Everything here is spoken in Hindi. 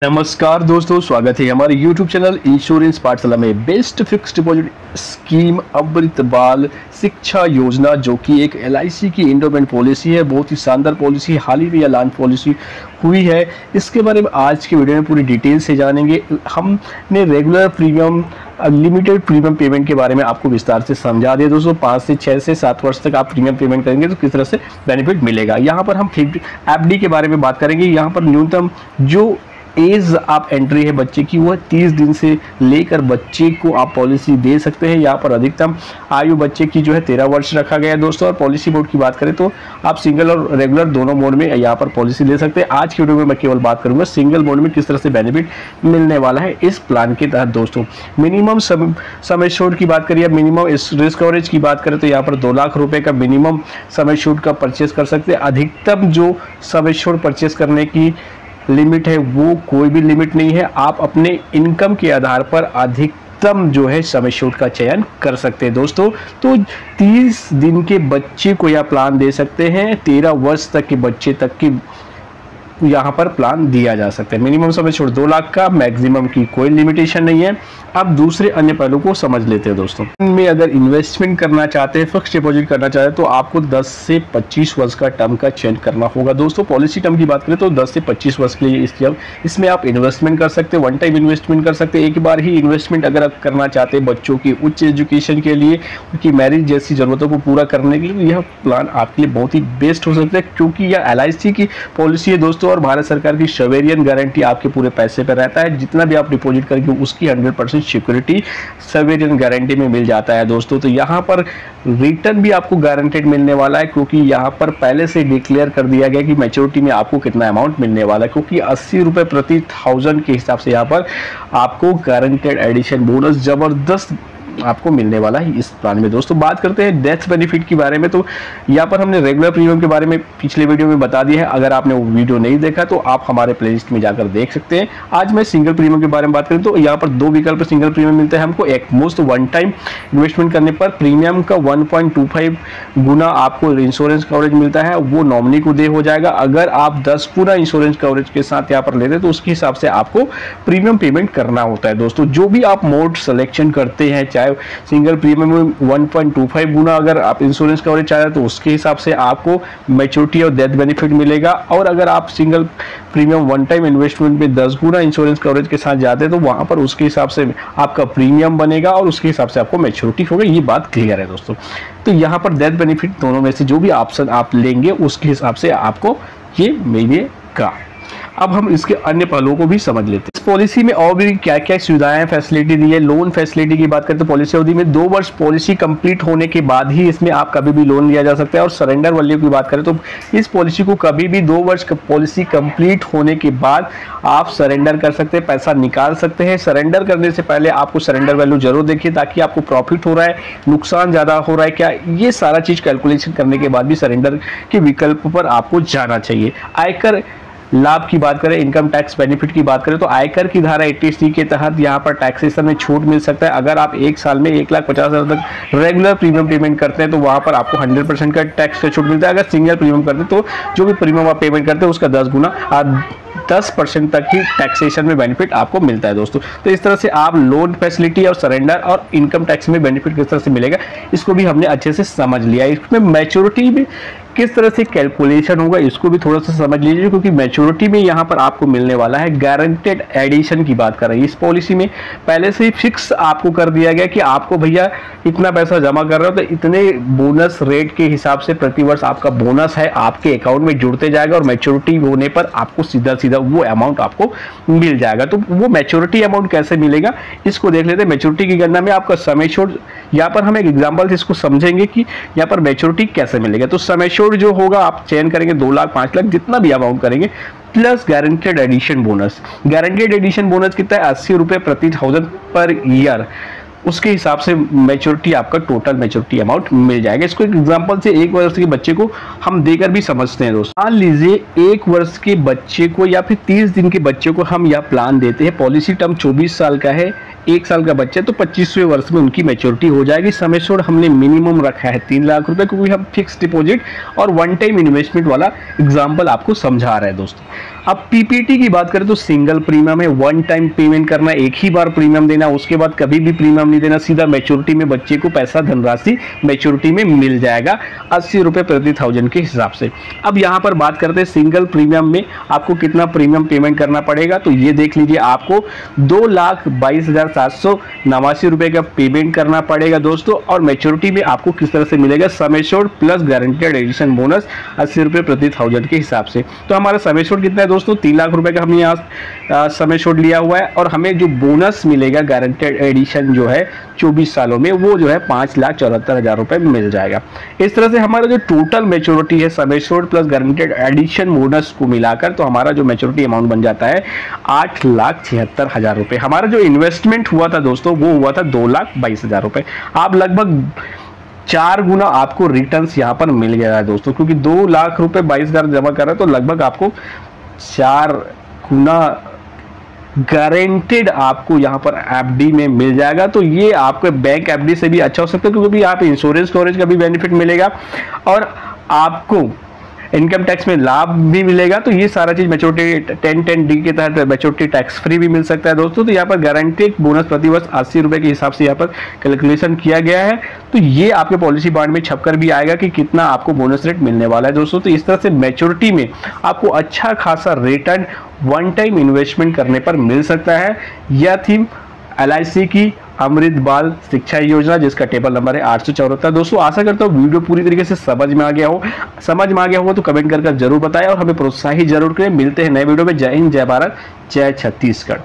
नमस्कार दोस्तों, स्वागत है हमारे YouTube चैनल इंश्योरेंस पाठशाला में। बेस्ट फिक्स डिपॉजिट स्कीम अमृत बाल शिक्षा योजना, जो कि एक LIC की इंडोमेंट पॉलिसी है। बहुत ही शानदार पॉलिसी, हाल ही में ऐलान पॉलिसी हुई है। इसके बारे में आज की वीडियो में पूरी डिटेल से जानेंगे। हमने regular premium, unlimited premium payment के बारे में आपको विस्तार से समझा दिया दोस्तों। 5 से 6 से 7 वर्ष तक आप प्रीमियम पेमेंट करेंगे तो किस तरह से बेनिफिट मिलेगा। यहाँ पर हम FD के बारे में बात करेंगे। यहाँ पर न्यूनतम जो एज आप एंट्री है बच्चे की, वह 30 दिन से लेकर बच्चे को आप पॉलिसी दे सकते हैं। यहाँ पर अधिकतम आयु बच्चे की जो है 13 वर्ष रखा गया है दोस्तों। और पॉलिसी मोड की बात करें तो आप सिंगल और रेगुलर दोनों मोड में यहाँ पर पॉलिसी ले सकते हैं। आज की वीडियो में मैं केवल बात करूंगा सिंगल मोड में किस तरह से बेनिफिट मिलने वाला है इस प्लान के तहत दोस्तों। मिनिमम सम एश्योर्ड की बात करिए, मिनिमम रिस्क कवरेज की बात करें तो यहाँ पर 2 लाख रुपए का मिनिमम सम एश्योर्ड का परचेस कर सकते हैं। अधिकतम जो सम एश्योर्ड परचेस करने की लिमिट है वो कोई भी लिमिट नहीं है। आप अपने इनकम के आधार पर अधिकतम जो है सम एश्योर्ड का चयन कर सकते हैं दोस्तों। तो 30 दिन के बच्चे को यह प्लान दे सकते हैं। 13 वर्ष तक के बच्चे तक की यहाँ पर प्लान दिया जा सकता है। मिनिमम सम एश्योर्ड 2 लाख का, मैक्सिमम की कोई लिमिटेशन नहीं है। अब दूसरे अन्य पहलू को समझ लेते हैं दोस्तों। इनमें अगर इन्वेस्टमेंट करना चाहते हैं, फिक्स डिपॉजिट करना चाहते हैं तो आपको 10 से 25 वर्ष का टर्म का चयन करना होगा दोस्तों। पॉलिसी टर्म की बात करें तो 10 से 25 वर्ष के लिए इसमें आप इन्वेस्टमेंट कर सकते हैं। वन टाइम इन्वेस्टमेंट कर सकते हैं, एक बार ही इन्वेस्टमेंट अगर आप करना चाहते हैं बच्चों की उच्च एजुकेशन के लिए, उनकी मैरिज जैसी जरूरतों को पूरा करने के लिए, यह प्लान आपके लिए बहुत ही बेस्ट हो सकता है। क्योंकि यह LIC की पॉलिसी है दोस्तों और भारत सरकार की सवेरियन गारंटी आपके पूरे पैसे पर रहता है। जितना भी आप डिपॉजिट करेंगे उसकी 100% सिक्योरिटी सवेरियन गारंटी में मिल जाता है दोस्तों। तो यहाँ पर रिटर्न भी आपको गारंटेड मिलने वाला है, क्योंकि यहाँ पर पहले से डिक्लेयर कर दिया गया कि मैच्योरिटी में आपको कितना अमाउंट मिलने वाला है। क्योंकि 80 रुपये प्रति 1000 के हिसाब से यहाँ पर आपको गारंटेड एडिशन बोनस जबरदस्त आपको मिलने वाला है इस प्लान में दोस्तों। बात करते हैं डेथ बेनिफिट के बारे में। तो यहाँ पर हमने रेगुलर प्रीमियम के बारे में पिछले वीडियो में बता दिया है। अगर आपने वो वीडियो नहीं देखा तो आप हमारे प्लेलिस्ट में जाकर देख सकते हैं। आज मैं सिंगल प्रीमियम के बारे में बात करें तो यहाँ पर 2 विकल्प सिंगल प्रीमियम मिलते हैं हमको। एक मोस्ट वन टाइम इन्वेस्टमेंट करने पर प्रीमियम का 1.25 गुना आपको इंश्योरेंस कवरेज मिलता है, वो नॉमिनी को दे हो जाएगा। अगर आप 10 गुना इंश्योरेंस कवरेज के साथ यहाँ पर लेते हैं तो उसके हिसाब से आपको प्रीमियम पेमेंट करना होता है दोस्तों। जो भी आप मोड सिलेक्शन करते हैं, चाहे सिंगल प्रीमियम में 1.25 गुना अगर आप इंश्योरेंस कवरेज चाह रहे हैं तो उसके हिसाब से आपको मैच्योरिटी और डेथ बेनिफिट मिलेगा। और अगर आप single premium one time investment में 10 गुना इंश्योरेंस कवरेज के साथ जाते हैं तो वहां पर उसके हिसाब से आपका प्रीमियम बनेगा और उसके हिसाब से आपको मैच्योरिटी होगा। ये बात क्लियर है दोस्तों। तो यहाँ पर डेथ बेनिफिट दोनों में से जो भी ऑप्शन आप लेंगे उसके हिसाब से आपको ये मिलेगा। अब हम इसके अन्य पहलुओं को भी समझ लेते हैं। इस पॉलिसी में और भी क्या क्या सुविधाएं, फैसिलिटी दी है। लोन फैसिलिटी की बात करें तो पॉलिसी अवधि में 2 वर्ष पॉलिसी कंप्लीट होने के बाद ही इसमें आप कभी भी लोन लिया जा सकता है। और सरेंडर वैल्यू की बात करें तो इस पॉलिसी को कभी भी 2 वर्ष पॉलिसी कंप्लीट होने के बाद आप सरेंडर कर सकते हैं, पैसा निकाल सकते हैं। सरेंडर करने से पहले आपको सरेंडर वैल्यू जरूर देखिए, ताकि आपको प्रॉफिट हो रहा है, नुकसान ज्यादा हो रहा है क्या, ये सारा चीज कैलकुलेशन करने के बाद भी सरेंडर के विकल्प पर आपको जाना चाहिए। आयकर लाभ की बात करें, इनकम टैक्स बेनिफिट की बात करें तो आयकर की धारा 80C के तहत यहाँ पर टैक्सेशन में छूट मिल सकता है। अगर आप एक साल में 1,50,000 तक रेगुलर प्रीमियम पेमेंट करते हैं तो वहाँ पर आपको 100% का टैक्स का छूट मिलता है। अगर सिंगल प्रीमियम करते हैं तो जो भी प्रीमियम आप पेमेंट करते हैं उसका 10 गुना 10% तक ही टैक्सेशन में बेनिफिट आपको मिलता है दोस्तों। तो इस तरह से आप लोन फैसिलिटी और सरेंडर और इनकम टैक्स में बेनिफिट किस तरह से मिलेगा इसको भी हमने अच्छे से समझ लिया। इसमें मैच्योरिटी भी किस तरह से कैलकुलेशन होगा इसको भी थोड़ा सा समझ लीजिए, क्योंकि मैच्योरिटी में यहाँ पर आपको मिलने वाला है गारंटेड एडिशन की बात कर रहे हैं। इस पॉलिसी में पहले से ही फिक्स आपको कर दिया गया कि आपको भैया इतना पैसा जमा कर रहे हो तो इतने बोनस रेट के हिसाब से प्रति वर्ष आपका बोनस है आपके अकाउंट में जुड़ते जाएगा और मैच्योरिटी होने पर आपको सीधा सीधा वो अमाउंट आपको मिल जाएगा। तो वो मैच्योरिटी अमाउंट कैसे मिलेगा इसको देख लेते हैं। मैच्योरिटी की गणना में आपका सम एश्योर्ड, यहाँ पर हम एक एग्जाम्पल से इसको समझेंगे कि यहाँ पर मैच्योरिटी कैसे मिलेगा। तो सम एश्योर्ड जो होगा आप चयन करेंगे 2 लाख, 5 लाख, जितना भी अमाउंट करेंगे, plus guaranteed addition bonus. Guaranteed addition bonus कितना है? 80 रुपये प्रति 1000 पर ईयर। उसके हिसाब से मैच्योरिटी आपका टोटल मैच्योरिटी अमाउंट मिल जाएगा। इसको एक एग्जांपल से 1 वर्ष के बच्चे को हम देकर भी समझते हैं दोस्तों। मान लीजिए 1 वर्ष के बच्चे को या फिर 30 दिन के बच्चे को हम यह प्लान देते हैं। पॉलिसी टर्म 24 साल का है। 1 साल का बच्चा है तो 25वें वर्ष में उनकी मैच्योरिटी हो जाएगी। समय छोड़ हमने मिनिमम रखा है 3 लाख रुपए, क्योंकि हम फिक्स डिपॉजिट और वन टाइम इन्वेस्टमेंट वाला एग्जाम्पल आपको समझा रहे हैं दोस्तों। अब पीपीटी की बात करें तो सिंगल प्रीमियम है, वन टाइम पेमेंट करना, एक ही बार प्रीमियम देना, उसके बाद कभी भी प्रीमियम नहीं देना, सीधा मैच्योरिटी में बच्चे को पैसा धनराशि मैच्योरिटी में मिल जाएगा 80 रुपए प्रति 1000 के हिसाब से। अब यहाँ पर बात करते हैं सिंगल प्रीमियम में आपको कितना प्रीमियम पेमेंट करना पड़ेगा, तो ये देख लीजिए, आपको 2,22,789 रुपए का पेमेंट करना पड़ेगा दोस्तों। और मैच्योरिटी में आपको किस तरह से मिलेगा, समय छोड़ प्लस गारंटेड एडिशन बोनस 80 रुपए प्रति 1000 के हिसाब से। तो हमारा समय छोड़ कितना है दोस्तों, 3 लाख रुपए का हमने यहाँ समय छोड़ लिया हुआ है, और हमें जो बोनस मिलेगा गारंटेड एडिशन जो है 24 सालों में, वो जो है 5,74,000 रुपए में मिल जाएगा। इस तरह से हमारा जो टोटल मैच्योरिटी है समय छोड़ प्लस गारंटेड एडिशन बोनस को मिलाकर, तो हमारा जो मैच्योरिटी अमाउंट बन जाता है 8,76,000 रुपए। हमारा जो इन्वेस्टमेंट हुआ था दोस्तों वो हुआ था 2,22,000 रुपए। आप लगभग 4 गुना आपको रिटर्न्स यहाँ पर मिल गया है दोस्तों, क्योंकि 2 लाख रुपए 22,000 जमा कर रहे हैं तो लगभग आपको 4 गुना गारंटेड आपको यहाँ पर एफडी में मिल जाएगा। तो ये आपके बैंक एफडी से भी अच्छा हो सकता है, क्योंकि आप इंश्योरेंस कवरेज का भी बेनिफिट मिलेगा और आपको इनकम टैक्स में लाभ भी मिलेगा। तो ये सारा चीज मैच्योरिटी 10-10D के तहत मैच्योरिटी टैक्स फ्री भी मिल सकता है दोस्तों। तो यहाँ पर गारंटेड बोनस प्रति वर्ष 80 रुपए के हिसाब से यहाँ पर कैलकुलेशन किया गया है। तो ये आपके पॉलिसी बॉन्ड में छपकर भी आएगा कि कितना आपको बोनस रेट मिलने वाला है दोस्तों। तो इस तरह से मैच्योरिटी में आपको अच्छा खासा रिटर्न वन टाइम इन्वेस्टमेंट करने पर मिल सकता है। यह थी LIC की अमृत बाल शिक्षा योजना, जिसका टेबल नंबर है 874। दोस्तों आशा करता हूँ वीडियो पूरी तरीके से समझ में आ गया हो तो कमेंट कर जरूर बताएं और हमें प्रोत्साहित जरूर करें। मिलते हैं नए वीडियो में। जय हिंद, जय भारत, जय छत्तीसगढ़।